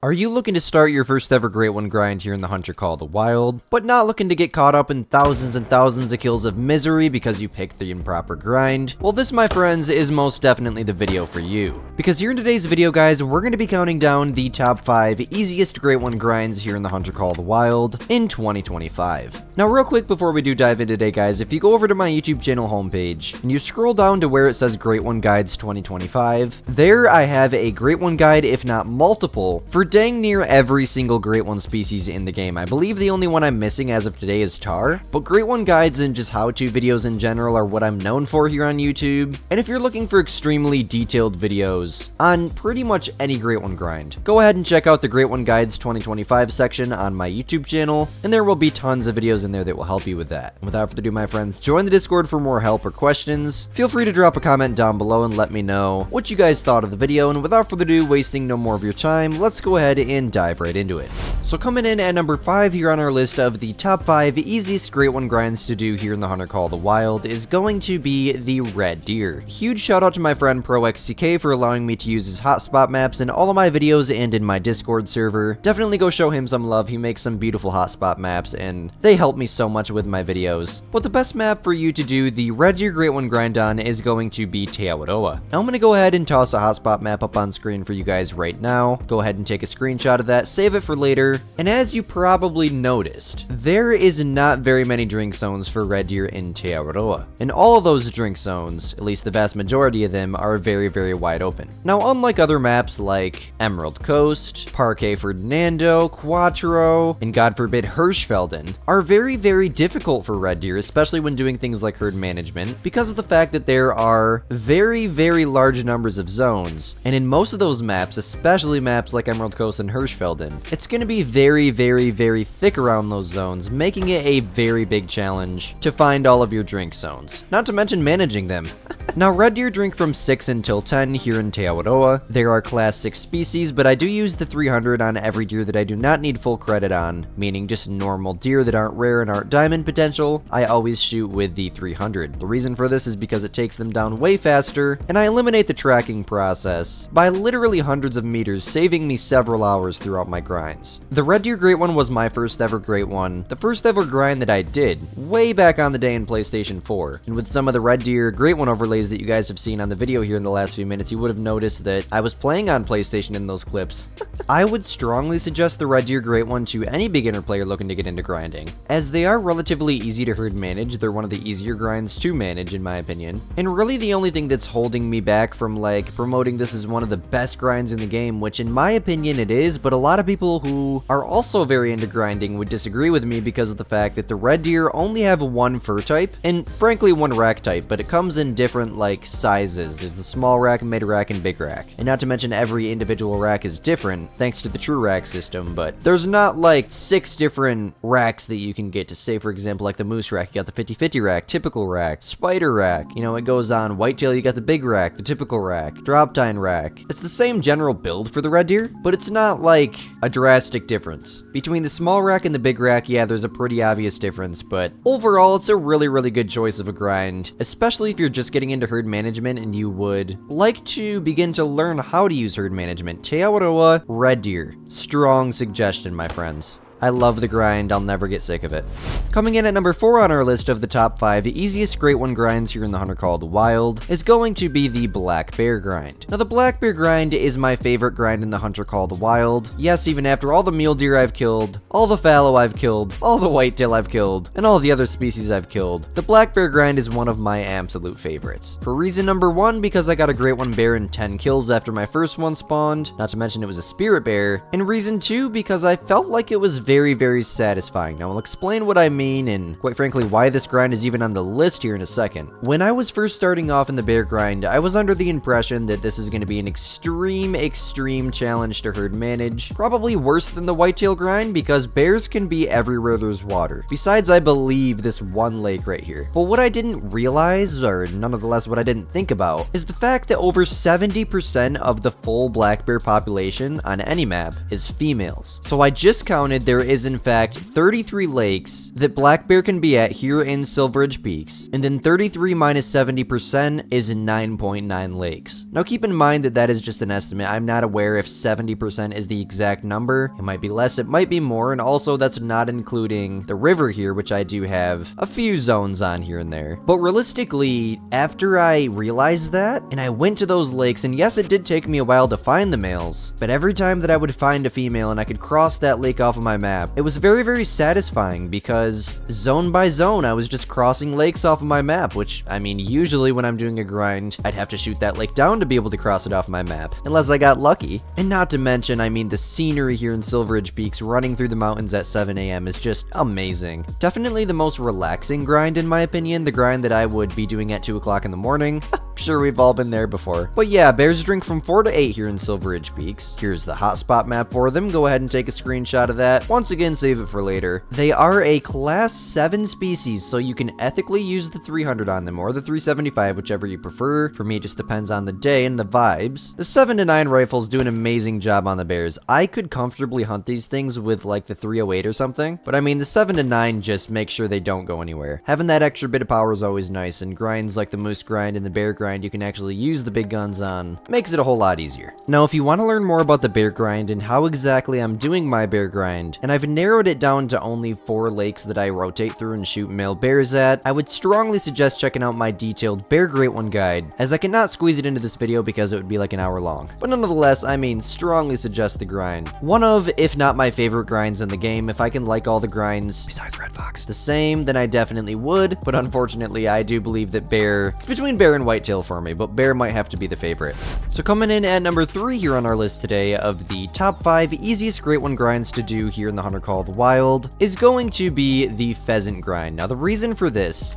Are you looking to start your first ever Great One grind here in the Hunter Call of the Wild, but not looking to get caught up in thousands and thousands of kills of misery because you picked the improper grind? Well, this, my friends, is most definitely the video for you. Because here in today's video, guys, we're going to be counting down the top 5 easiest Great One grinds here in the Hunter Call of the Wild in 2025. Now, real quick before we do dive in today, guys, if you go over to my YouTube channel homepage and you scroll down to where it says Great One Guides 2025, there I have a Great One guide, if not multiple, for dang near every single Great One species in the game. I believe the only one I'm missing as of today is tar, but Great One guides and just how-to videos in general are what I'm known for here on YouTube. And if you're looking for extremely detailed videos on pretty much any Great One grind, go ahead and check out the Great One Guides 2025 section on my YouTube channel, and there will be tons of videos in there that will help you with that. And without further ado, my friends, join the Discord for more help or questions. Feel free to drop a comment down below and let me know what you guys thought of the video, and without further ado, wasting no more of your time, let's go ahead and dive right into it. So coming in at number 5 here on our list of the top 5 easiest Great One grinds to do here in the Hunter Call of the Wild is going to be the Red Deer. Huge shout out to my friend ProXCK for allowing me to use his hotspot maps in all of my videos and in my Discord server. Definitely go show him some love. He makes some beautiful hotspot maps and they help me so much with my videos. But the best map for you to do the Red Deer Great One grind on is going to be Teawaroa. Now I'm going to go ahead and toss a hotspot map up on screen for you guys right now. Go ahead and take a screenshot of that, save it for later, and as you probably noticed, there is not very many drink zones for Red Deer in Teawaroa, and all of those drink zones, at least the vast majority of them, are very wide open. Now, unlike other maps like Emerald Coast, Parque Ferdinando, Quattro, and God forbid Hirschfelden, are very difficult for Red Deer, especially when doing things like herd management, because of the fact that there are very large numbers of zones, and in most of those maps, especially maps like Emerald Coast and Hirschfelden, it's going to be very thick around those zones, making it a very big challenge to find all of your drink zones, not to mention managing them. Now, Red Deer drink from 6 until 10 here in Teawaroa. There are class 6 species, but I do use the 300 on every deer that I do not need full credit on, meaning just normal deer that aren't rare and aren't diamond potential. I always shoot with the 300. The reason for this is because it takes them down way faster, and I eliminate the tracking process by literally hundreds of meters, saving me several hours throughout my grinds. The Red Deer Great One was my first ever Great One, the first ever grind that I did way back on the day in PlayStation 4, and with some of the Red Deer Great One overlays that you guys have seen on the video here in the last few minutes, you would have noticed that I was playing on PlayStation in those clips. I would strongly suggest the Red Deer Great One to any beginner player looking to get into grinding, as they are relatively easy to herd manage. They're one of the easier grinds to manage in my opinion, and really the only thing that's holding me back from like promoting this as one of the best grinds in the game, which in my opinion it is, but a lot of people who are also very into grinding would disagree with me because of the fact that the Red Deer only have one fur type, and frankly one rack type, but it comes in different like sizes. There's the small rack, mid rack, and big rack. And not to mention every individual rack is different thanks to the true rack system, but there's not like 6 different racks that you can get to. Say for example like the moose rack, you got the 50-50 rack, typical rack, spider rack, you know, it goes on. Whitetail, you got the big rack, the typical rack, drop tine rack. It's the same general build for the Red Deer, but it's not like a drastic difference. Between the small rack and the big rack, yeah, there's a pretty obvious difference, but overall it's a really good choice of a grind, especially if you're just getting into herd management and you would like to begin to learn how to use herd management. Teawaroa Red Deer. Strong suggestion, my friends. I love the grind, I'll never get sick of it. Coming in at number 4 on our list of the top 5 easiest Great One grinds here in the Hunter Call of the Wild is going to be the Black Bear grind. Now the Black Bear grind is my favorite grind in the Hunter Call of the Wild. Yes, even after all the mule deer I've killed, all the fallow I've killed, all the whitetail I've killed, and all the other species I've killed, the Black Bear grind is one of my absolute favorites. For reason number 1, because I got a Great One bear and 10 kills after my first one spawned, not to mention it was a spirit bear, and reason 2, because I felt like it was very satisfying. Now I'll explain what I mean and quite frankly why this grind is even on the list here in a second. When I was first starting off in the bear grind, I was under the impression that this is going to be an extreme challenge to herd manage, probably worse than the whitetail grind because bears can be everywhere there's water, besides I believe this one lake right here. But what I didn't realize, or nonetheless what I didn't think about, is the fact that over 70% of the full black bear population on any map is females. So I just counted there there is in fact 33 lakes that black bear can be at here in Silver Ridge Peaks, and then 33 minus 70% is 9.9 lakes. Now keep in mind that that is just an estimate. I'm not aware if 70% is the exact number. It might be less, it might be more, and also that's not including the river here, which I do have a few zones on here and there. But realistically, after I realized that, and I went to those lakes, and yes, it did take me a while to find the males, but every time that I would find a female and I could cross that lake off of my map, it was very, very satisfying because zone by zone, I was just crossing lakes off of my map, which, I mean, usually when I'm doing a grind, I'd have to shoot that lake down to be able to cross it off my map, unless I got lucky. And not to mention, I mean, the scenery here in Silver Ridge Peaks running through the mountains at 7 a.m. is just amazing. Definitely the most relaxing grind in my opinion, the grind that I would be doing at 2 o'clock in the morning. Sure, we've all been there before. But yeah, bears drink from 4 to 8 here in Silver Ridge Peaks. Here's the hotspot map for them. Go ahead and take a screenshot of that. Once again, save it for later. They are a class 7 species, so you can ethically use the 300 on them or the 375, whichever you prefer. For me, it just depends on the day and the vibes. The 7 to 9 rifles do an amazing job on the bears. I could comfortably hunt these things with like the 308 or something, but I mean the 7 to 9 just make sure they don't go anywhere. Having that extra bit of power is always nice, and grinds like the moose grind and the bear grind you can actually use the big guns on makes it a whole lot easier. Now, if you want to learn more about the bear grind and how exactly I'm doing my bear grind, and I've narrowed it down to only 4 lakes that I rotate through and shoot male bears at, I would strongly suggest checking out my detailed Bear Great One guide, as I cannot squeeze it into this video because it would be like an hour long. But nonetheless, I mean, strongly suggest the grind. One of, if not my favorite grinds in the game. If I can like all the grinds, besides Red Fox, the same, then I definitely would, but unfortunately, I do believe that bear, it's between bear and whitetail for me, but bear might have to be the favorite. So coming in at number 3 here on our list today of the top 5 easiest Great One grinds to do here in the Hunter Call of the Wild is going to be the pheasant grind. Now the reason for this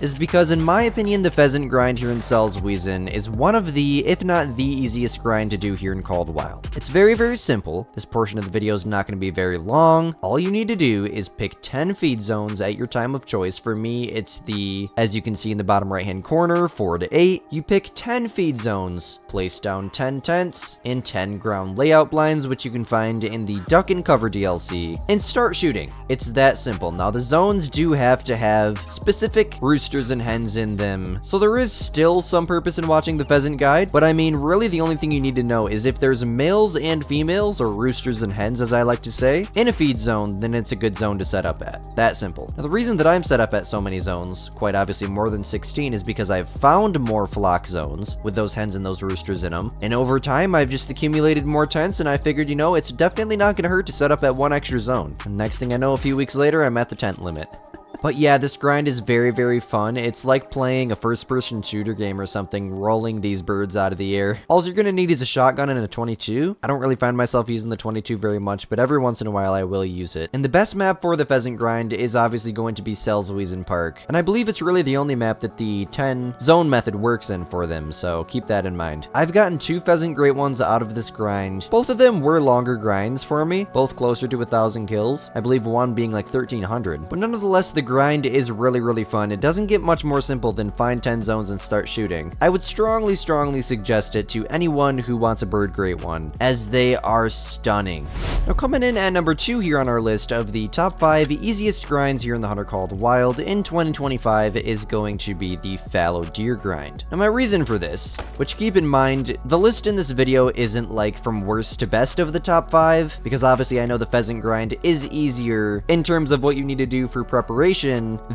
is because in my opinion, the pheasant grind here in Sceudule is one of the, if not the easiest grind to do here in Call of the Wild. It's very, very simple. This portion of the video is not going to be very long. All you need to do is pick 10 feed zones at your time of choice. For me, it's the, as you can see in the bottom right hand corner, 4 to 8. You pick 10 feed zones, place down 10 tents and 10 ground layout blinds, which you can find in the Duck and Cover DLC, and start shooting. It's that simple. Now the zones do have to have specific roosters and hens in them, so there is still some purpose in watching the pheasant guide, but I mean really the only thing you need to know is if there's males and females, or roosters and hens as I like to say, in a feed zone, then it's a good zone to set up at. That simple. Now the reason that I'm set up at so many zones, quite obviously more than 16, is because I've found more flock zones with those hens and those roosters in them, and over time I've just accumulated more tents, and I figured, you know, it's definitely not gonna hurt to set up at one extra zone. And next thing I know, a few weeks later, I'm at the tent limit. But yeah, this grind is very, very fun. It's like playing a first-person shooter game or something, rolling these birds out of the air. All you're gonna need is a shotgun and a 22. I don't really find myself using the 22 very much, but every once in a while I will use it. And the best map for the pheasant grind is obviously going to be Sceudule Park. And I believe it's really the only map that the 10 zone method works in for them, so keep that in mind. I've gotten 2 pheasant great ones out of this grind. Both of them were longer grinds for me, both closer to 1,000 kills. I believe one being like 1,300. But nonetheless, the grind is really, really fun. It doesn't get much more simple than find 10 zones and start shooting. I would strongly suggest it to anyone who wants a bird great one, as they are stunning. Now coming in at number 2 here on our list of the top 5 easiest grinds here in the Hunter Call of the Wild in 2025 is going to be the Fallow Deer grind. Now my reason for this, which keep in mind, the list in this video isn't like from worst to best of the top 5, because obviously I know the pheasant grind is easier in terms of what you need to do for preparation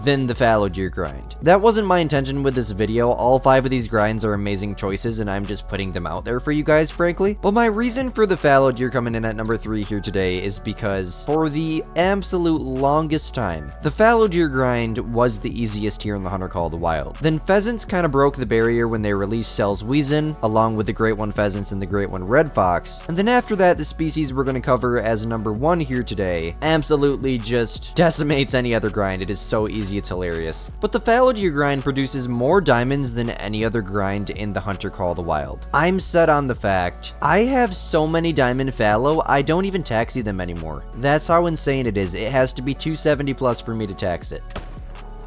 than the Fallow Deer grind. That wasn't my intention with this video. All 5 of these grinds are amazing choices, and I'm just putting them out there for you guys, frankly. But my reason for the Fallow Deer coming in at number 3 here today is because for the absolute longest time, the Fallow Deer grind was the easiest here in the Hunter Call of the Wild. Then Pheasants kind of broke the barrier when they released Sceudule, along with the Great One Pheasants and the Great One Red Fox. And then after that, the species we're going to cover as number 1 here today absolutely just decimates any other grind. It is so easy, it's hilarious. But the Fallow Deer grind produces more diamonds than any other grind in the Hunter Call of the Wild. I'm set on the fact I have so many diamond fallow, I don't even taxi them anymore. That's how insane it is. It has to be 270 plus for me to tax it.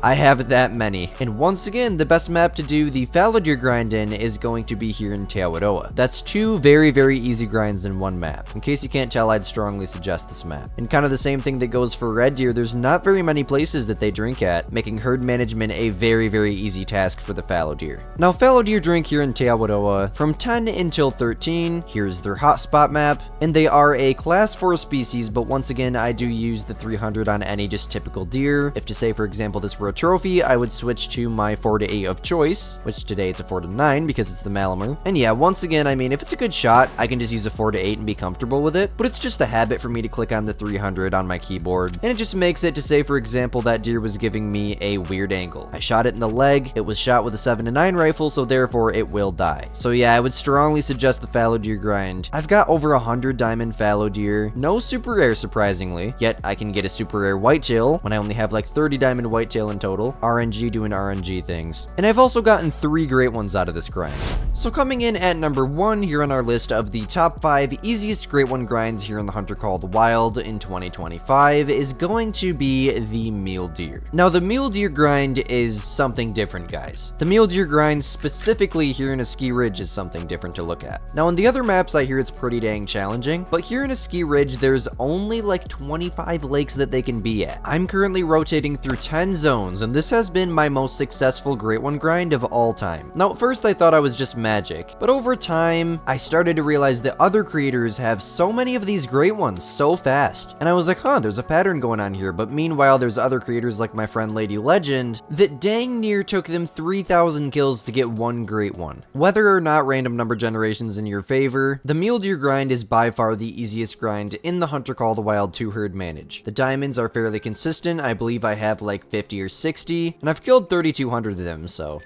I have that many. And once again, the best map to do the Fallow Deer grind in is going to be here in Teawadoa. That's two very, very easy grinds in one map. In case you can't tell, I'd strongly suggest this map. And kind of the same thing that goes for red deer, there's not very many places that they drink at, making herd management a very, very easy task for the fallow deer. Now, fallow deer drink here in Teawadoa from 10 until 13. Here's their hotspot map, and they are a class 4 species, but once again, I do use the 300 on any just typical deer. If to say, for example, this were a trophy, I would switch to my 4 to 8 of choice, which today it's a 4 to 9 because it's the Malamur. And yeah, once again, I mean, if it's a good shot, I can just use a 4 to 8 and be comfortable with it, but it's just a habit for me to click on the 300 on my keyboard, and it just makes it to say, for example, that deer was giving me a weird angle. I shot it in the leg, it was shot with a 7 to 9 rifle, so therefore it will die. So yeah, I would strongly suggest the fallow deer grind. I've got over 100 diamond fallow deer, no super rare surprisingly, yet I can get a super rare whitetail when I only have like 30 diamond whitetail in total. RNG doing RNG things. And I've also gotten 3 great ones out of this grind. So coming in at number 1 here on our list of the top 5 easiest great one grinds here in the Hunter Call the Wild in 2025 is going to be the Mule Deer. Now the Mule Deer grind is something different, guys. The Mule Deer grind specifically here in a ski ridge is something different to look at. Now in the other maps I hear it's pretty dang challenging, but here in a ski ridge there's only like 25 lakes that they can be at. I'm currently rotating through 10 zones, and this has been my most successful great one grind of all time. Now at first I thought I was just magic, but over time I started to realize that other creators have so many of these great ones so fast, and I was like, huh, there's a pattern going on here. But meanwhile there's other creators like my friend Lady Legend that dang near took them 3,000 kills to get one great one. Whether or not random number generation's in your favor, the Mule Deer grind is by far the easiest grind in the Hunter Call the Wild 2 herd manage. The diamonds are fairly consistent. I believe I have like 50 or 60, and I've killed 3,200 of them, so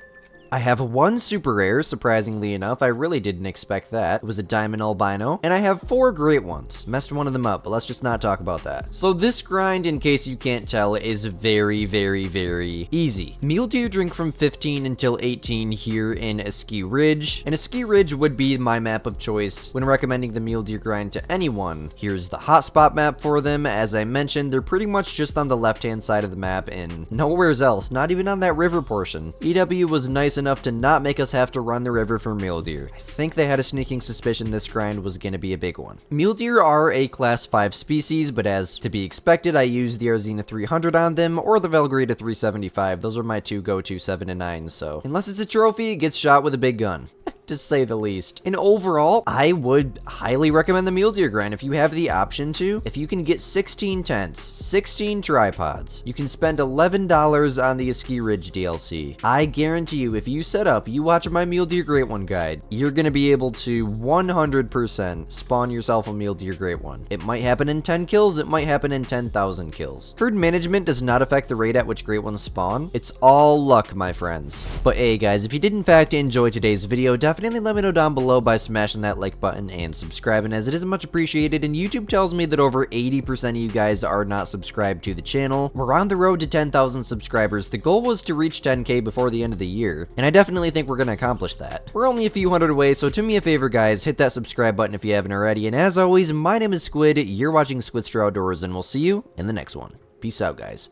I have 1 super rare, surprisingly enough. I really didn't expect that. It was a diamond albino, and I have 4 great ones. Messed one of them up, but let's just not talk about that. So this grind, in case you can't tell, is very, very, very easy. Mule deer drink from 15 until 18 here in a ski ridge, and a ski ridge would be my map of choice when recommending the Mule Deer grind to anyone. Here's the hotspot map for them. As I mentioned, they're pretty much just on the left-hand side of the map and nowheres else, not even on that river portion. EW was nice enough to not make us have to run the river for mule deer. I think they had a sneaking suspicion this grind was gonna be a big one. Mule deer are a class 5 species, but as to be expected, I use the Arzina 300 on them or the Valgrita 375. Those are my 2 go-to 7 to 9s, so unless it's a trophy, it gets shot with a big gun. To say the least. And overall, I would highly recommend the Mule Deer grind if you have the option to. If you can get 16 tents, 16 tripods, you can spend $11 on the Ski Ridge DLC. I guarantee you, if you set up, you watch my Mule Deer Great One guide, you're gonna be able to 100% spawn yourself a Mule Deer Great One. It might happen in 10 kills, it might happen in 10,000 kills. Herd management does not affect the rate at which Great Ones spawn. It's all luck, my friends. But hey guys, if you did in fact enjoy today's video, definitely let me know down below by smashing that like button and subscribing, as it is much appreciated, and YouTube tells me that over 80% of you guys are not subscribed to the channel. We're on the road to 10,000 subscribers. The goal was to reach 10k before the end of the year, and I definitely think we're gonna accomplish that. We're only a few hundred away, so do me a favor guys, hit that subscribe button if you haven't already, and as always, my name is Squid, you're watching Squidster Outdoors, and we'll see you in the next one. Peace out guys.